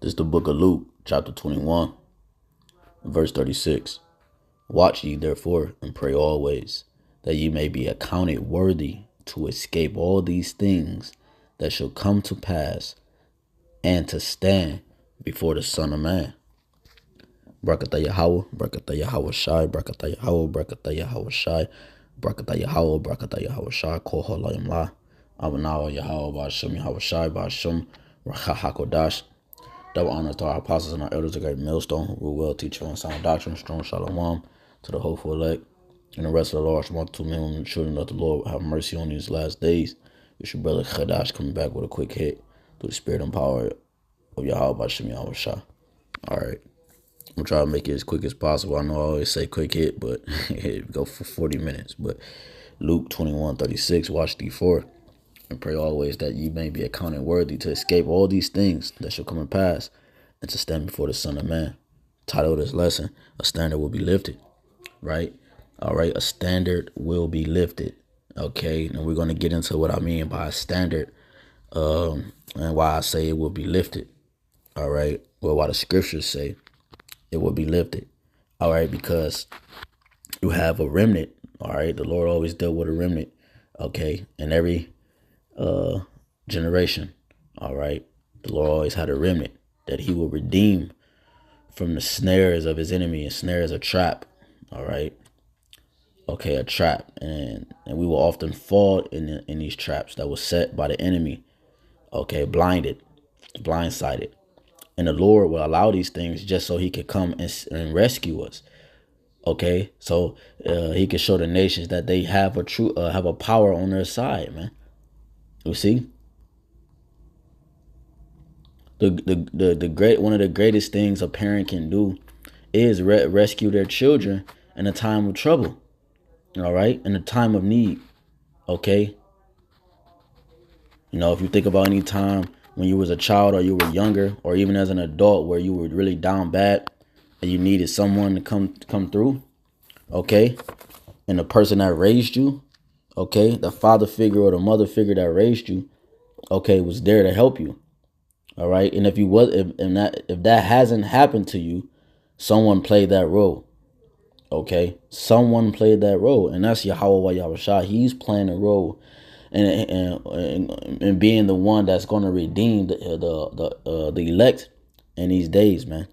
This is the book of Luke, chapter 21, verse 36. Watch ye therefore, and pray always, that ye may be accounted worthy to escape all these things that shall come to pass, and to stand before the Son of Man. Barakatah Yahawah, Barakatah YAHAWASHI, Barakatah Yahawah, Barakatah YAHAWASHI, Barakatah Yahawah, Barakatah YAHAWASHI, HALALYAM, AHBANAWA, YAHAWAH, BAHASHAM, YAHAWASHI, BAHASHAM, RAWCHAA, HAQADASH. Double honor to our apostles and our elders, a great millstone, who rule well, teach on sound doctrine, strong shalom, to the hopeful elect, and the rest of the large multitude men and children of the Lord have mercy on these last days. It's your brother HAQADASH coming back with a quick hit through the spirit and power of Yahawah, YAHAWASHI. Alright. I'm going to try to make it as quick as possible. I know I always say quick hit, but go for 40 minutes. But Luke 21:36, watch thee for, and pray always that ye may be accounted worthy to escape all these things that shall come and pass, and to stand before the Son of Man. Title of this lesson, a standard will be lifted. Right? All right, a standard will be lifted. Okay, and we're going to get into what I mean by a standard, and why I say it will be lifted. All right, well, why the scriptures say it will be lifted. All right, because you have a remnant. All right, the Lord always dealt with a remnant. Okay, in every generation. All right, the Lord always had a remnant that he will redeem from the snares of his enemy. And snare is a trap. All right, okay, a trap, and we will often fall in these traps that were set by the enemy. Okay, blindsided. And the Lord will allow these things just so he could come and rescue us. Okay, so he can show the nations that they have a power on their side, man. You see, one of the greatest things a parent can do is rescue their children in a time of trouble. All right, in a time of need. Okay, you know, if you think about any time when you was a child or you were younger, or even as an adult where you were really down bad and you needed someone to come through, okay, and the person that raised you, okay, the father figure or the mother figure that raised you, okay, was there to help you. All right, and if that hasn't happened to you, someone played that role. Okay, someone played that role, and that's Yahawah YAHAWASHI. He's playing a role and being the one that's going to redeem the elect in these days, man.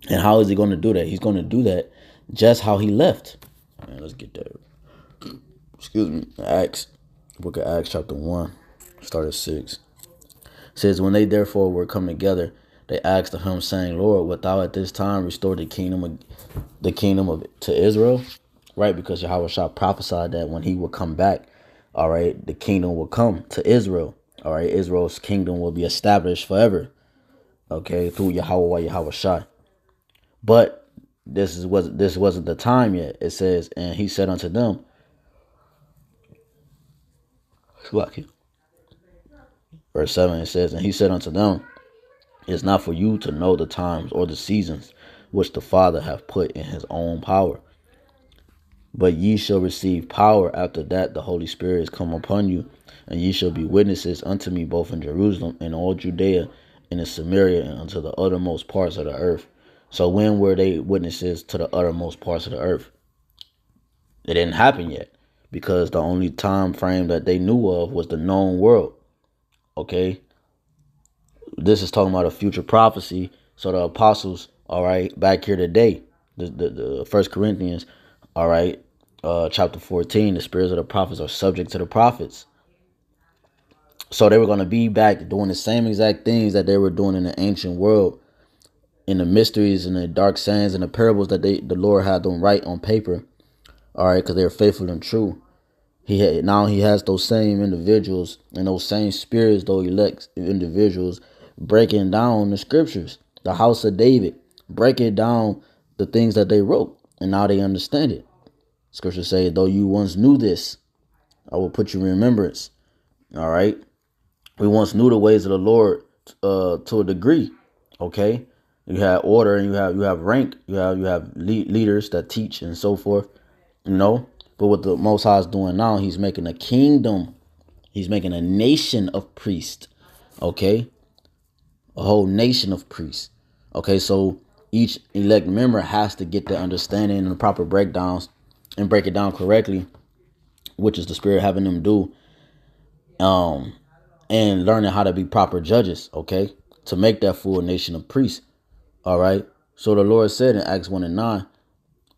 And how is he going to do that? He's going to do that just how he left. Man, let's get there. Excuse me. Acts, book of Acts, chapter 1, start at 6. It says, when they therefore were come together, they asked of him, saying, Lord, wilt thou at this time restore the kingdom to Israel? Right, because Yahawashi prophesied that when he would come back, all right, the kingdom will come to Israel. All right, Israel's kingdom will be established forever. Okay, through Yahawah YAHAWASHI. But this wasn't the time yet. It says, and he said unto them, verse 7, it says, and he said unto them, it is not for you to know the times or the seasons which the Father hath put in his own power. But ye shall receive power after that the Holy Spirit is come upon you, and ye shall be witnesses unto me both in Jerusalem and all Judea and in Samaria and unto the uttermost parts of the earth. So when were they witnesses to the uttermost parts of the earth? It didn't happen yet, because the only time frame that they knew of was the known world. Okay, this is talking about a future prophecy. So the apostles, all right, back here today, the 1 Corinthians, all right, chapter 14, the spirits of the prophets are subject to the prophets. So they were going to be back doing the same exact things that they were doing in the ancient world, in the mysteries and the dark sayings and the parables that the Lord had them write on paper. All right, because they were faithful and true. Now he has those same individuals and those same spirits, those elect individuals, breaking down the scriptures, the house of David, breaking down the things that they wrote, and now they understand it. Scripture says, though you once knew this, I will put you in remembrance. All right, we once knew the ways of the Lord to a degree. Okay, you have order and you have rank, you have leaders that teach and so forth. You know, but what the Most High is doing now, he's making a kingdom. He's making a nation of priests. Okay. a whole nation of priests. Okay, so each elect member has to get the understanding and the proper breakdowns and break it down correctly, which is the Spirit having them do, and learning how to be proper judges, okay, to make that full nation of priests. All right. So the Lord said in Acts 1:9,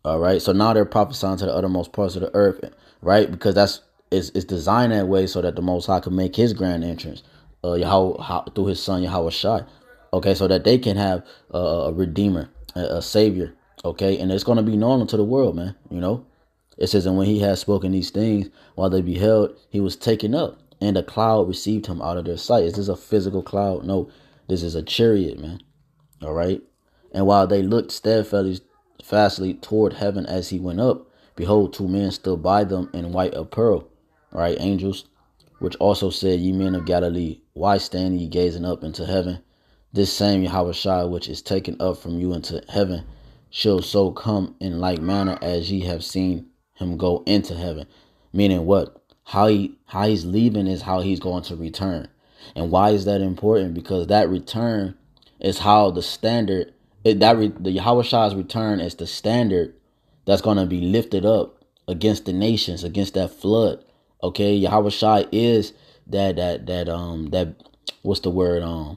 all right. So now they're prophesying to the uttermost parts of the earth, right? Because it's designed that way so that the Most High can make his grand entrance, through his son YAHAWASHI. Okay, so that they can have a redeemer, a savior. Okay, and it's gonna be known unto the world, man. You know, it says, and when he had spoken these things, while they beheld, he was taken up, and a cloud received him out of their sight. Is this a physical cloud? No, this is a chariot, man. All right. And while they looked steadfastly toward heaven as he went up, behold, two men stood by them in white apparel, right, angels, which also said, Ye men of Galilee, why stand ye gazing up into heaven? This same Yahawashi, which is taken up from you into heaven, shall so come in like manner as ye have seen him go into heaven. Meaning what? How he's leaving is how he's going to return. And why is that important? Because that return is how the standard, the Yahawashi's return is the standard that's going to be lifted up against the nations, against that flood. Okay, Yahawashi is that what's the word,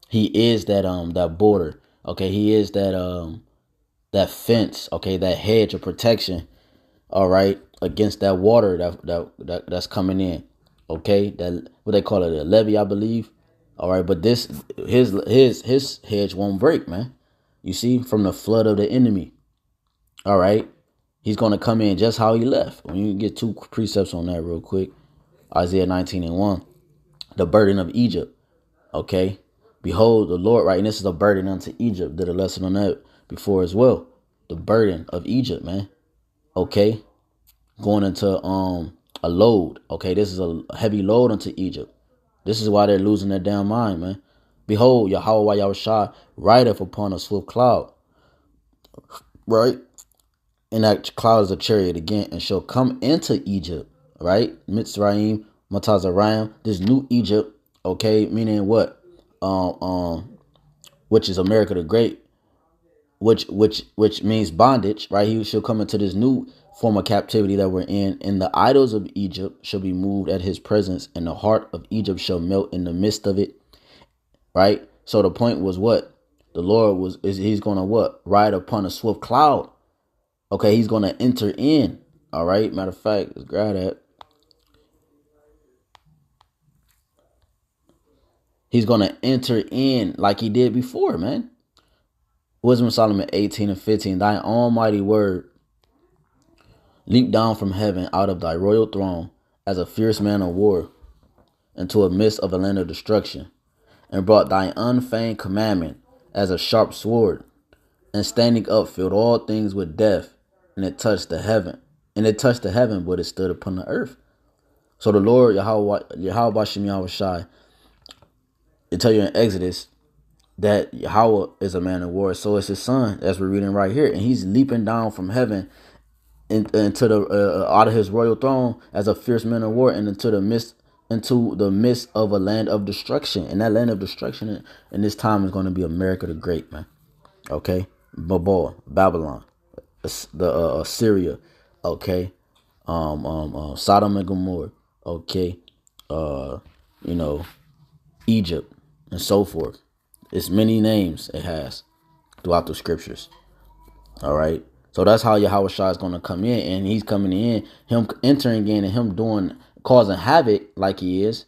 he is that border. Okay, he is that fence. Okay, that hedge of protection. All right, against that water that's coming in. Okay, that what they call it, a levee, I believe. All right, but this his hedge won't break, man. You see, from the flood of the enemy. All right, he's gonna come in just how he left. When you get two precepts on that real quick, Isaiah 19:1, the burden of Egypt. Okay, behold the Lord, right, and this is a burden unto Egypt. Did a lesson on that before as well. The burden of Egypt, man. Okay, going into a load. Okay, this is a heavy load unto Egypt. This is why they're losing their damn mind, man. Behold, Yahweh Yahushua rideth upon a swift cloud, right? And that cloud is a chariot again, and shall come into Egypt, right? Mitzrayim, Matazarayim, this new Egypt, okay, meaning what? Which is America the Great, which means bondage, right? He shall come into this new form of captivity that we're in, and the idols of Egypt shall be moved at his presence, and the heart of Egypt shall melt in the midst of it, right? So the point was what? The Lord he's gonna what? Ride upon a swift cloud. Okay, he's gonna enter in. All right. Matter of fact, let's grab that. He's gonna enter in like he did before, man. Wisdom of Solomon 18:15. Thy almighty word leaped down from heaven out of thy royal throne as a fierce man of war into a midst of a land of destruction, and brought thy unfeigned commandment as a sharp sword, and standing up filled all things with death, and it touched the heaven. And it touched the heaven, but it stood upon the earth. So the Lord, Yahawah, it tell you in Exodus that Yahweh is a man of war. So it's his son, as we're reading right here. And he's leaping down from heaven into the out of his royal throne as a fierce man of war, and into the midst of a land of destruction. And that land of destruction in this time is going to be America the Great, man. Okay, Babylon, the Syria, okay, Sodom and Gomorrah, okay, Egypt, and so forth. It's many names it has throughout the scriptures. All right. So that's how Yahawashi is going to come in, and he's coming in, him entering in, and him causing havoc like he is.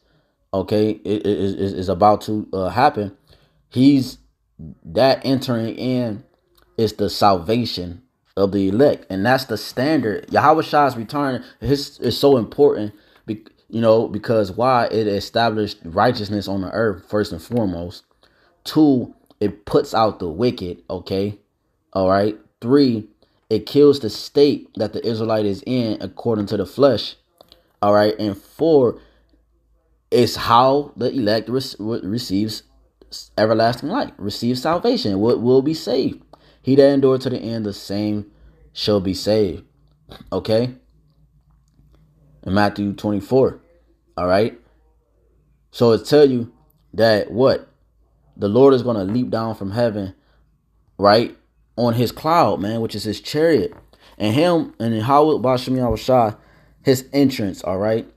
Okay, it is about to happen. He's that entering in is the salvation of the elect, and that's the standard. Yahawashi's return is so important, because why? It established righteousness on the earth first and foremost. 2, it puts out the wicked. Okay, all right. 3, it kills the state that the Israelite is in according to the flesh. All right, and 4, it's how the elect receives everlasting life, receives salvation, will be saved. He that endured to the end, the same shall be saved. Okay? In Matthew 24. All right? So it tell you that what? the Lord is going to leap down from heaven, right, on his cloud, man, which is his chariot. And him and YAHAWASHI, his entrance, all right,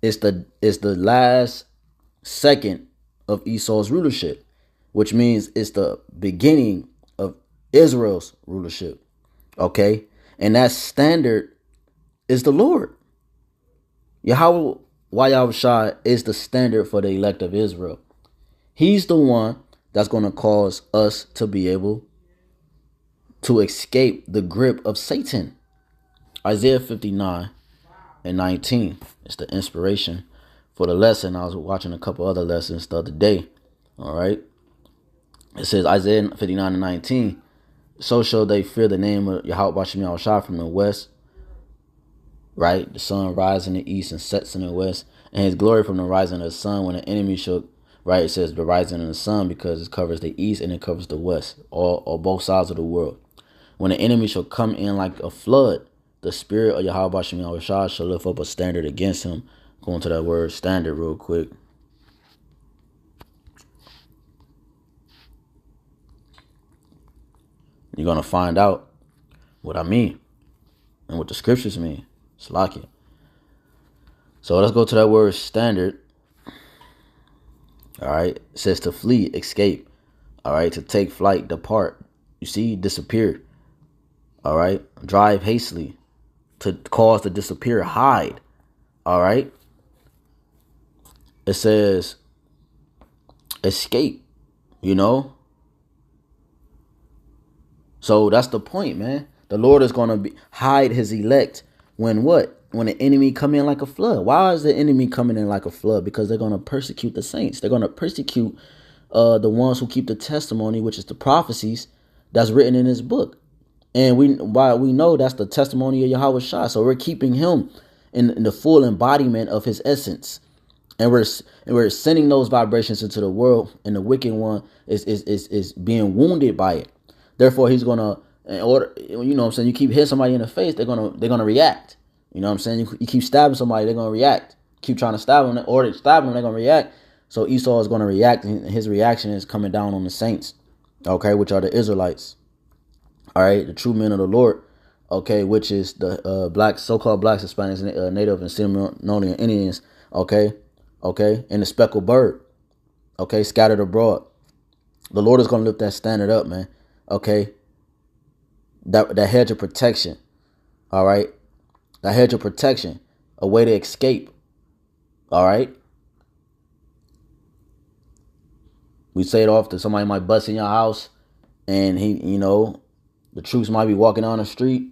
is the last second of Esau's rulership, which means it's the beginning of Israel's rulership. Okay, and that standard is the Lord. YAHAWASHI is the standard for the elect of Israel. He's the one that's going to cause us to be able to escape the grip of Satan. Isaiah 59:19 is the inspiration for the lesson. I was watching a couple other lessons the other day. All right. It says Isaiah 59:19. So shall they fear the name of YAHAWASHI from the west. Right. The sun rises in the east and sets in the west. And his glory from the rising of the sun when the enemy shall. Right. It says the rising of the sun because it covers the east and it covers the west. Or both sides of the world. When the enemy shall come in like a flood, the spirit of YAHAWASHI shall lift up a standard against him. Going to that word standard real quick. You're going to find out what I mean and what the scriptures mean. It's like it. So let's go to that word standard. All right. It says to flee, escape. All right. To take flight, depart. You see, disappear. All right. Drive hastily. To cause to disappear, hide. All right. It says escape, you know. So that's the point, man. The Lord is going to hide his elect when what? When the enemy come in like a flood. Why is the enemy coming in like a flood? Because they're going to persecute the saints. They're going to persecute the ones who keep the testimony, which is the prophecies that's written in his book. And we know that's the testimony of YAHAWASHI. So we're keeping him in the full embodiment of his essence. And we're sending those vibrations into the world, and the wicked one is being wounded by it. Therefore, he's gonna, in order, you know what I'm saying, you keep hitting somebody in the face, they're gonna react. You know what I'm saying? You keep stabbing somebody, they're gonna react. Keep trying to stab them, or stab them, they're gonna react. So Esau is gonna react, and his reaction is coming down on the saints, okay, which are the Israelites. All right, the true men of the Lord, okay, which is the black, so-called blacks, Hispanics, Native and Seminolan Indians, okay, and the speckled bird, okay, scattered abroad. The Lord is gonna lift that standard up, man. Okay, that hedge of protection. All right, that hedge of protection, a way to escape. All right, we say it often. Somebody might bust in your house, and the troops might be walking down the street,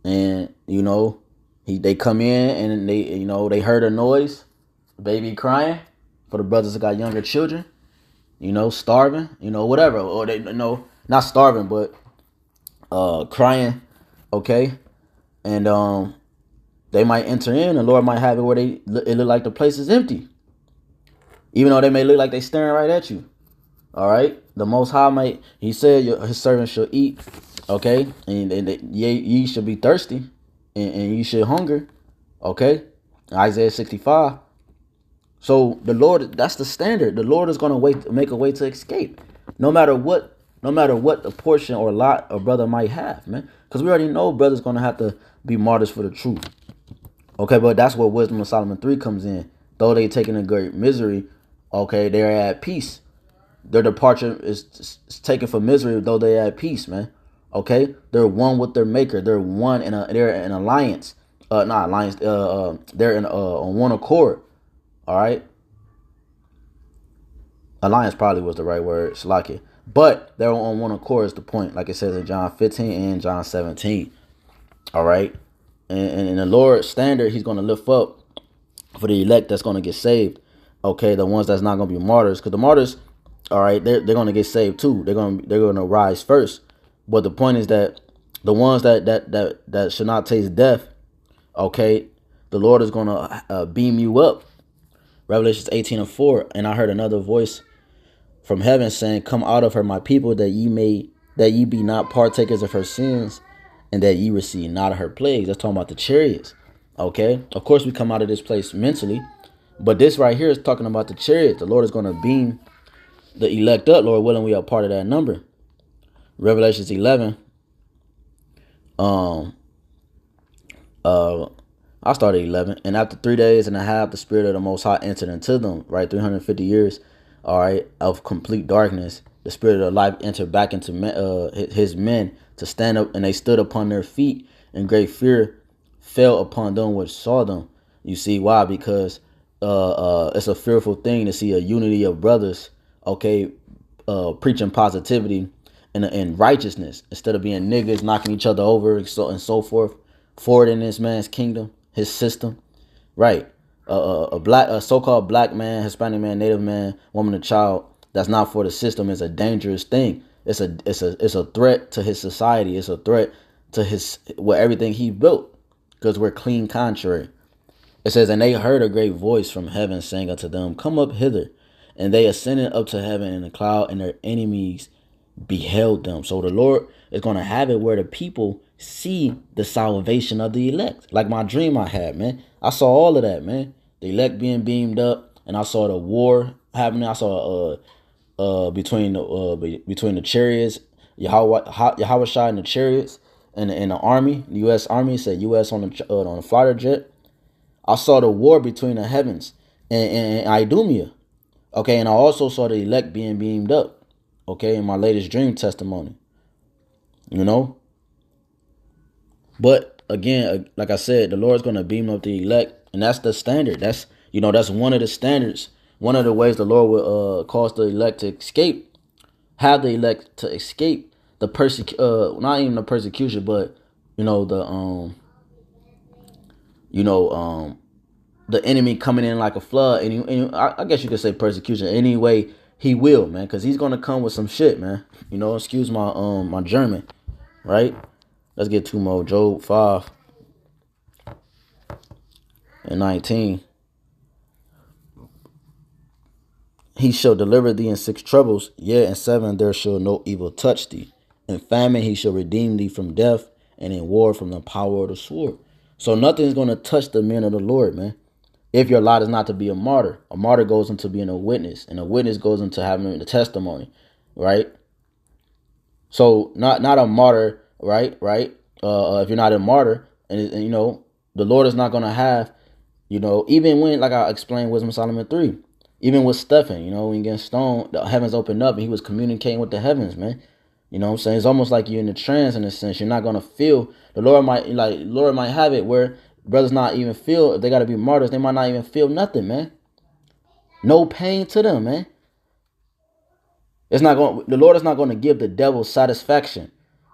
and they come in and they heard a noise, baby crying, for the brothers that got younger children, starving, whatever, or they not starving, but crying, okay, and they might enter in. The Lord might have it where it look like the place is empty, even though they may look like they staring right at you. All right, the Most High he said his servants shall eat, okay, and ye should be thirsty, and ye should hunger, okay, Isaiah 65. So the Lord, that's the standard. The Lord is going to make a way to escape, no matter what the portion or lot a brother might have, man. Because we already know brothers going to have to be martyrs for the truth. Okay, but that's where Wisdom of Solomon 3 comes in. Though they taken a great misery, okay, they're at peace. Their departure is taken for misery, though they're at peace, man. Okay, they're one with their Maker. They're one they're in alliance. Not alliance. They're on one accord. All right. Alliance probably was the right word. Shalaki. But they're on one accord is the point. Like it says in John 15 and John 17. All right. And the Lord's standard, he's going to lift up for the elect that's going to get saved. Okay. The ones that's not going to be martyrs. Because the martyrs, all right, they're going to get saved too. They're going to rise first. But the point is that the ones that should not taste death, okay, the Lord is going to beam you up. Revelations 18:4. And I heard another voice from heaven saying, come out of her, my people, that ye be not partakers of her sins, and that ye receive not of her plagues. That's talking about the chariots. Okay. Of course, we come out of this place mentally, but this right here is talking about the chariots. The Lord is going to beam the elect up, Lord willing, we are part of that number. Revelations 11. Um, I started 11. And after 3 days and a half, the Spirit of the Most High entered into them, right? 350 years, all right, of complete darkness. The Spirit of life entered back into his men to stand up, and they stood upon their feet, and great fear fell upon them which saw them. You see why? Because it's a fearful thing to see a unity of brothers, okay, preaching positivity and righteousness instead of being niggas knocking each other over and so forth, forward in this man's kingdom, his system, right? A so-called black man, Hispanic man, Native man, woman, or child that's not for the system is a dangerous thing. It's a threat to his society. It's a threat to everything he built, because we're clean contrary. It says, and they heard a great voice from heaven saying unto them, come up hither. And they ascended up to heaven in a cloud, and their enemies beheld them. So the Lord is going to have it where the people see the salvation of the elect. Like my dream I had, man. I saw all of that, man. The elect being beamed up, and I saw the war happening. I saw between the chariots, Yahawah and the chariots, and the army, the U.S. Army. It said U.S. on the fighter jet. I saw the war between the heavens and Idumea. Okay, and I also saw the elect being beamed up. Okay, in my latest dream testimony. You know? But again, like I said, the Lord's going to beam up the elect, and that's the standard. That's one of the standards. One of the ways the Lord will cause the elect to escape, have the elect to escape the not even the persecution, but the enemy coming in like a flood, and I guess you could say persecution. Anyway, he will, man, because he's gonna come with some shit, man. Excuse my German, right? Let's get two more. Job 5:19. He shall deliver thee in 6 troubles, yea, in 7 there shall no evil touch thee. In famine he shall redeem thee from death, and in war from the power of the sword. So nothing's gonna touch the men of the Lord, man. If your lot is not to be a martyr goes into being a witness, and a witness goes into having the testimony, right? So not a martyr, right? If you're not a martyr, and the Lord is not going to have, even when, like I explained, Wisdom of Solomon 3, even with Stephen, when he gets stoned, the heavens opened up and he was communicating with the heavens, man. You know what I'm saying? It's almost like you're in a trance in a sense. You're not going to feel. The Lord might have it where brothers not even feel, if they got to be martyrs, they might not even feel nothing, man. No pain to them, man. The Lord is not going to give the devil satisfaction.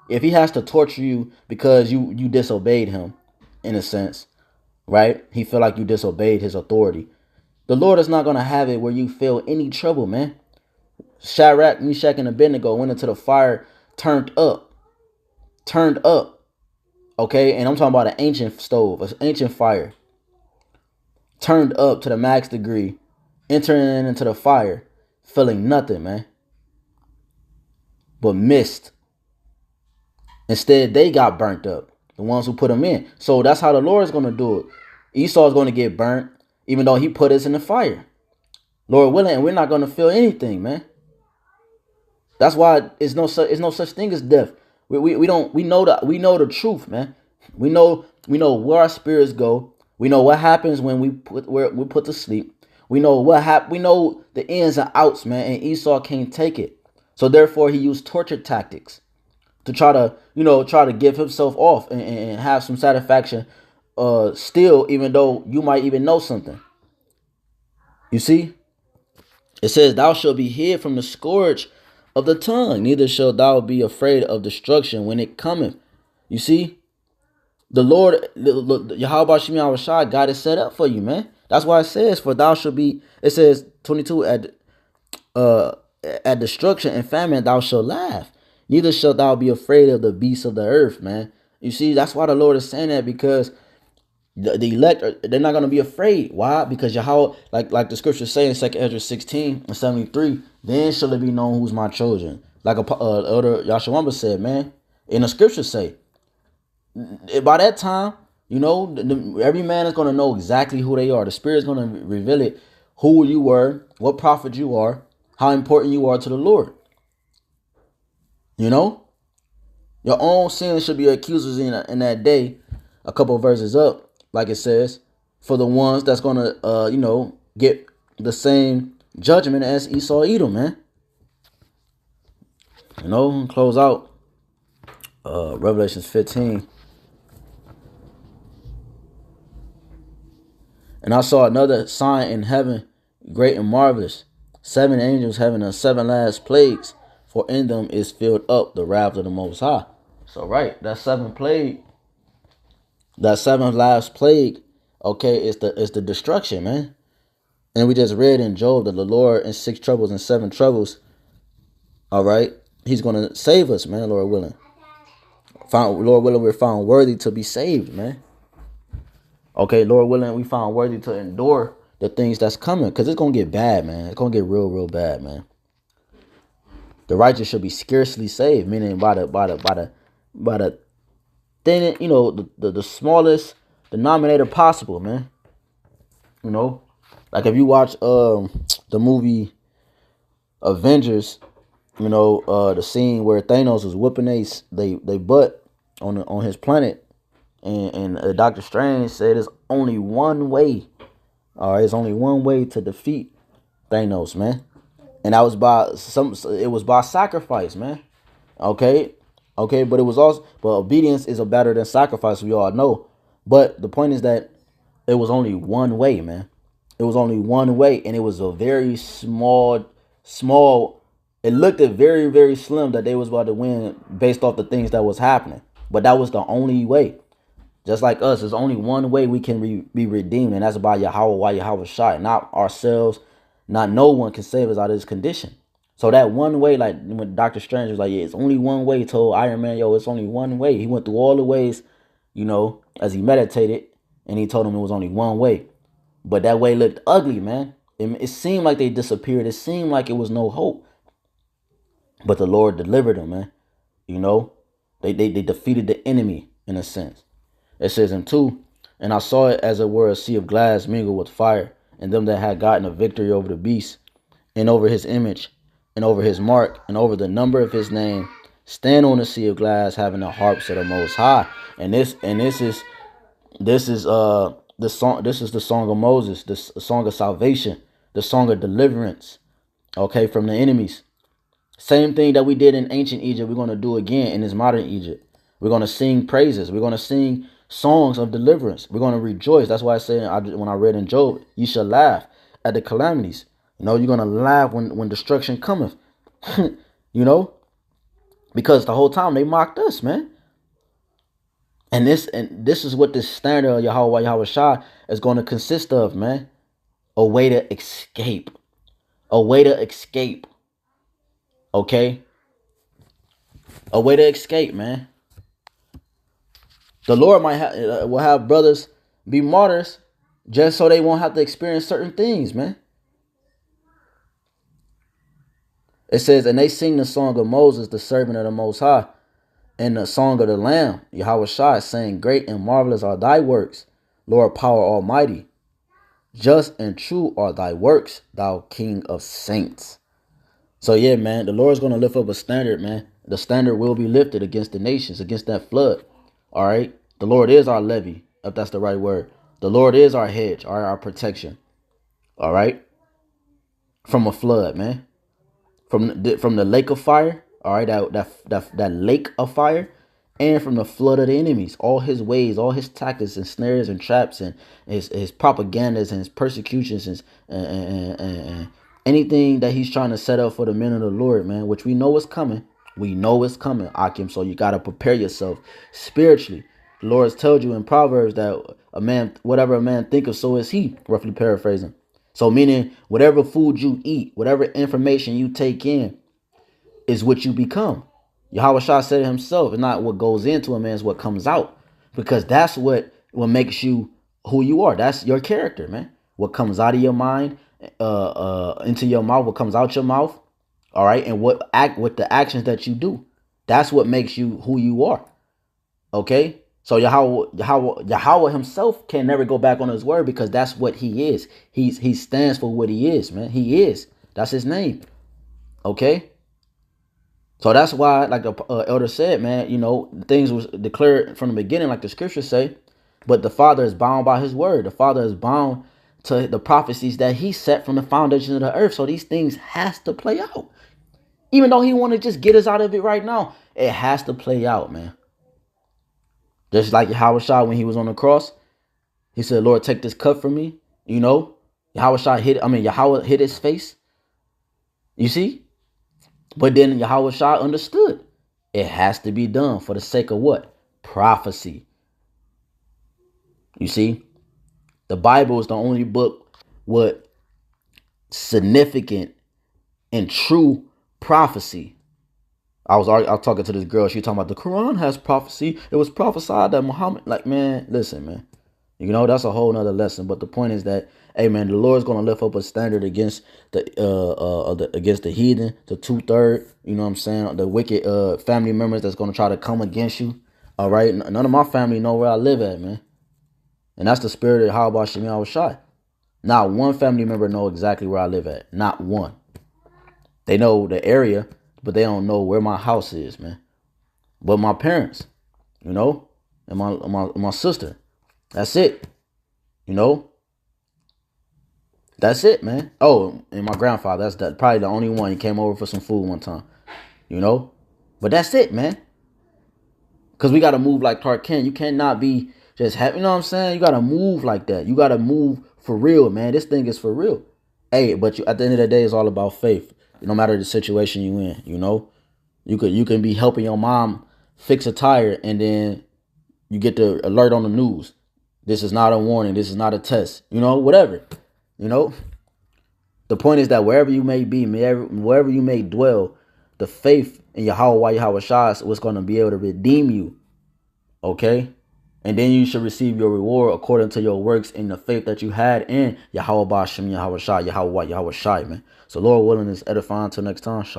If he has to torture you because you disobeyed him, in a sense, right? He feel like you disobeyed his authority. The Lord is not going to have it where you feel any trouble, man. Shadrach, Meshach, and Abednego went into the fire, turned up. Okay, and I'm talking about an ancient stove, an ancient fire. Turned up to the max degree, entering into the fire, feeling nothing, man. But missed. Instead, they got burnt up. The ones who put them in. So that's how the Lord is going to do it. Esau is going to get burnt, even though he put us in the fire. Lord willing, and we're not going to feel anything, man. That's why it's no such thing as death. We know the truth, man. We know where our spirits go. We know what happens when we put to sleep. We know we know the ins and outs, man. And Esau can't take it. So therefore, he used torture tactics to try to give himself off and have some satisfaction. Still, even though you might even know something. You see, it says, "Thou shalt be hid from the scourge of the tongue, neither shalt thou be afraid of destruction when it cometh." You see, the Lord, YAHAWASHI, God is set up for you, man. That's why it says, "For thou shalt be." It says 22 at destruction and famine thou shalt laugh, neither shalt thou be afraid of the beasts of the earth, man. You see, that's why the Lord is saying that, because the elect, they're not going to be afraid. Why? Because Yahweh, like the scriptures say in 2 Ezra 16:73, then shall it be known who's my chosen. Like Elder Yashawamba said, man, in the scriptures say, by that time, every man is going to know exactly who they are. The Spirit is going to reveal it, who you were, what prophet you are, how important you are to the Lord. You know, your own sins should be accusers in that day. A couple of verses up, like it says, for the ones that's gonna, get the same judgment as Esau, Edom, man. Close out Revelations 15. And I saw another sign in heaven, great and marvelous, 7 angels having the 7 last plagues, for in them is filled up the wrath of the Most High. So right, that 7th plague, that 7th last plague, okay, is the destruction, man. And we just read in Job that the Lord in 6 troubles and 7 troubles, all right, he's gonna save us, man, Lord willing. Lord willing, we're found worthy to be saved, man. Okay, Lord willing, we found worthy to endure the things that's coming, because it's gonna get bad, man. It's gonna get real bad, man. The righteous should be scarcely saved, meaning by the thin, the smallest denominator possible, man. Like if you watch the movie Avengers, the scene where Thanos was whooping they butt on his planet, and Doctor Strange said there's only one way. All right, it's only one way to defeat Thanos, man, and that was by sacrifice, man. Okay, but obedience is better than sacrifice. We all know, but the point is that it was only one way, man. It was only one way, and it was a very small. It looked at very slim that they was about to win based off the things that was happening, but that was the only way. Just like us, there's only one way we can be redeemed, and that's by YAHAWAH, YAHAWASHI, not ourselves. Not no one can save us out of this condition. So that one way, like when Doctor Strange was like, yeah, it's only one way, told Iron Man, yo, it's only one way. He went through all the ways, as he meditated, and he told him it was only one way. But that way looked ugly, man. It seemed like they disappeared. It seemed like it was no hope. But the Lord delivered them, man. They defeated the enemy in a sense. It says in 2, and I saw it as it were a sea of glass mingled with fire, and them that had gotten a victory over the beast, and over his image, and over his mark, and over the number of his name, stand on the sea of glass, having the harps of the Most High. And this is the song. This is the song of Moses, the song of salvation, the song of deliverance. Okay, from the enemies. Same thing that we did in ancient Egypt, we're going to do again in this modern Egypt. We're going to sing praises. We're going to sing songs of deliverance. We're going to rejoice. That's why I said when I read in Job, you shall laugh at the calamities. You're going to laugh when destruction cometh. Because the whole time they mocked us, man. And this is what this standard of YAHAWAH, YAHAWASHI is going to consist of, man. A way to escape. A way to escape. Okay? A way to escape, man. The Lord will have brothers be martyrs just so they won't have to experience certain things, man. It says, and they sing the song of Moses, the servant of the Most High, and the song of the Lamb, YAHAWASHI, saying, great and marvelous are thy works, Lord power almighty. Just and true are thy works, thou King of saints. So yeah, man, the Lord's going to lift up a standard, man. The standard will be lifted against the nations, against that flood. All right. The Lord is our levy, if that's the right word. The Lord is our hedge, our protection. All right. From a flood, man. From the lake of fire. All right. That lake of fire. And from the flood of the enemies. All his ways, all his tactics and snares and traps and his propagandas and his persecutions and anything that he's trying to set up for the men of the Lord, man, which we know is coming. We know it's coming, Akim. So you got to prepare yourself spiritually. The Lord has told you in Proverbs that whatever a man thinketh, so is he, roughly paraphrasing. So meaning whatever food you eat, whatever information you take in is what you become. YAHAWASHI said it himself. It's not what goes into a man, it's what comes out. Because that's what makes you who you are. That's your character, man. What comes out of your mind, into your mouth, what comes out your mouth. All right. And what the actions that you do. That's what makes you who you are. Okay. So Yahawah himself can never go back on his word, because that's what he is. He stands for what he is, man. He is. That's his name. Okay. So that's why, like the elder said, man, things was declared from the beginning, like the scriptures say. But the Father is bound by his word. The Father is bound to the prophecies that he set from the foundation of the earth. So these things has to play out. Even though he want to just get us out of it right now, it has to play out, man. Just like Yahawashi when he was on the cross, he said, Lord, take this cup from me. Yahweh hit his face. You see? But then Yahawashi understood. It has to be done for the sake of what? Prophecy. You see? The Bible is the only book with significant and true prophecy. I was talking to this girl. She talking about the Quran has prophecy. It was prophesied that Muhammad. Like, man, listen, man. That's a whole nother lesson. But the point is that, hey, man, the Lord's gonna lift up a standard against against the heathen, the 2/3. You know what I'm saying? The wicked family members that's gonna try to come against you. All right. None of my family know where I live at, man. And that's the spirit of HAQADASH. Not one family member know exactly where I live at. Not one. They know the area, but they don't know where my house is, man. But my parents, and my sister. That's it. That's it, man. Oh, and my grandfather. That's probably the only one. He came over for some food one time. But that's it, man. Because we got to move like Clark Kent. You cannot be just happy. You know what I'm saying? You got to move like that. You got to move for real, man. This thing is for real. Hey, but at the end of the day, it's all about faith. No matter the situation you in, you can be helping your mom fix a tire, and then you get the alert on the news. This is not a warning. This is not a test. Whatever. The point is that wherever you may be, wherever you may dwell, the faith in Yahawashi is what's going to be able to redeem you. Okay? And then you should receive your reward according to your works in the faith that you had in BAHASHAM, YAHAWAH, YAHAWASHI, man. So Lord willing, is edifying. Until next time. Shalom.